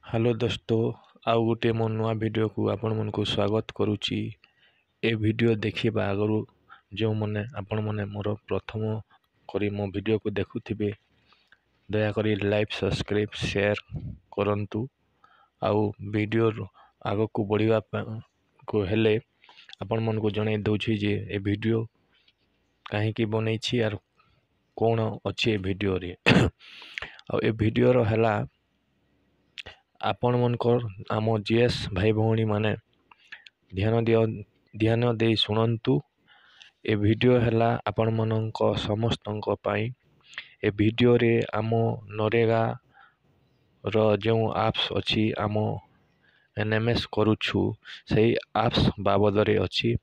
Hello दोस्तों आउ गोटे मो नुआ वीडियो को आपण मन को स्वागत करुच्ची। ए वीडियो देखिबा आगु जो मैंने आपण मैंने मोर प्रथम करी मो वीडियो को देखुथिबे दया करी लाइक सब्सक्राइब शेयर करंतु। आउ वीडियो आग को बढ़िया को हेले आपण मन को जणे दउछि जे ए वीडियो काहे की बनैछि आर कोन अछि ए वीडियो रे आ ए वीडियो रो हला आपण मनकर आम जीएस भाई भौणी माने ध्यान दे शुणु। ए वीडियो हैला आपण मनक समस्तक पाई। ए वीडियो रे आम नरेगा रो जो एप्स अछि आम एनएमएस करूछु सही एप्स बाबद रे अछि।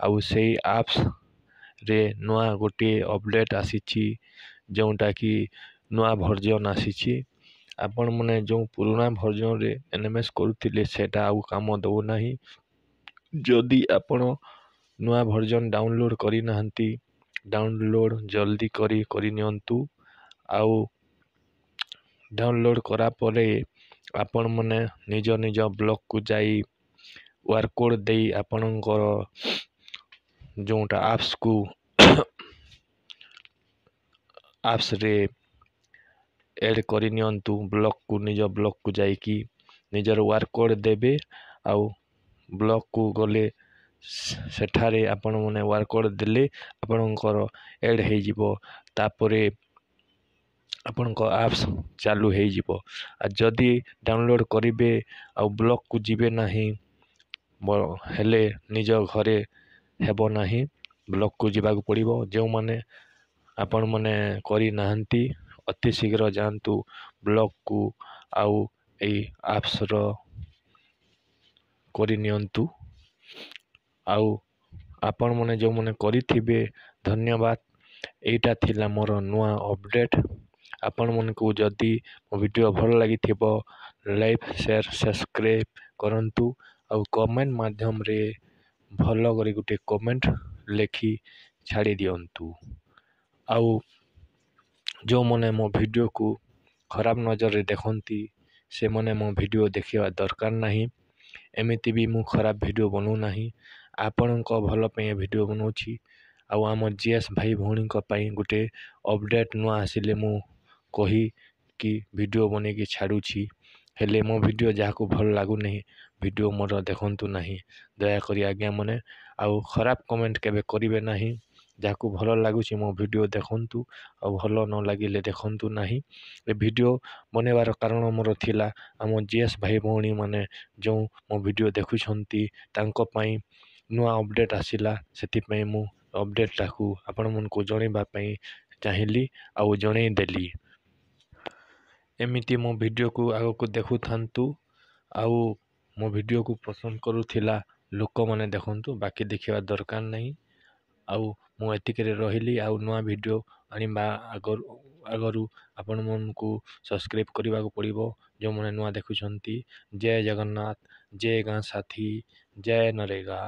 आउ सही एप्स रे नुआ गोटे अपडेट आसीछि जोटा कि नुआ वर्जन आसीछि। आपण माने जो पुराना वर्जन रे एनएमएस करूथिले सेटा आउ काम दउ नाही। जदि आपण नुआ वर्जन डाउनलोड करि नाहंती डाउनलोड जल्दी करि नियंतु। आउ डाउनलोड करा परे आपण माने निज निज ब्लॉग को जाई वार कोड देई आपणकर जोटा एप्स को एप्स रे एड करि नियंतु। ब्लॉग को निज ब्लॉग को जाइकी निजर वार कोड देबे आउ ब्लॉग को गले सेठारे आपण माने वार कोड देले आपणकर एड हे जिवो। तापरे आपणको एप्स चालू हे जिवो। आ जदि डाउनलोड करिवे आउ ब्लॉग को जिवे नाही हेले निज घरे हेबो नाही ब्लॉग को जिबाक पड़िबो। जो माने आपण माने करि नाहंती अति शीघ्र जानतु ब्लॉग को आउ एई एप्स रो करि नियंतु। आउ आपण माने जो माने करिथिबे धन्यवाद। एटा थिला मोर नुआ अपडेट। आपण मन को जदि मो वीडियो भल लागिथिबो लाइक शेयर सब्सक्राइब करंतु। आउ कमेंट माध्यम रे भल करी गुटे कमेंट लेखि छाड़ी दियंतु। आउ जो मने मो वीडियो को खराब नजर रे देखंती से मने मो वीडियो देखिबा दरकार नाही। एमिति भी मु खराब वीडियो बनौ नाही आपणको भल पे वीडियो बनौछि। आउ आम जीएस भाई भौणी पई गुटे अपडेट नुआ आसिले मु कही कि वीडियो बने की छाड़ुछि। हेले मो वीडियो जाको भल लागु नहीं वीडियो मोर देखंतु नाही दया करी आज्ञा मने। आउ खराब कमेंट केबे करिवे नाही जाको भल लागुछि मो वीडियो देखंतु आउ भल न लागिले देखंतु नाही। ए वीडियो बनेबार कारण मोर थिला आम जीएस भाई भौणी माने जो मो वीडियो देखुछंती तांको पई नुआ अपडेट आसिला सेति पई मु अपडेट टाकू आपण मन को जणेबा पई चाहिली आउ जणै देली। एमिति मो वीडियो को आगो को देखु थांतु आउ मो वीडियो को पसंद करूथिला लोक माने देखंतु बाकी देखिबा दरकार नहीं। आउ मु एतिकरे रहिली आउ नुआ वीडियो आनिबा आगरु आपण मन को सब्सक्राइब करबा को पड़िबो। जो माने नुआ देखुछंती जय जगन्नाथ जय गां साथी जय नरेगा।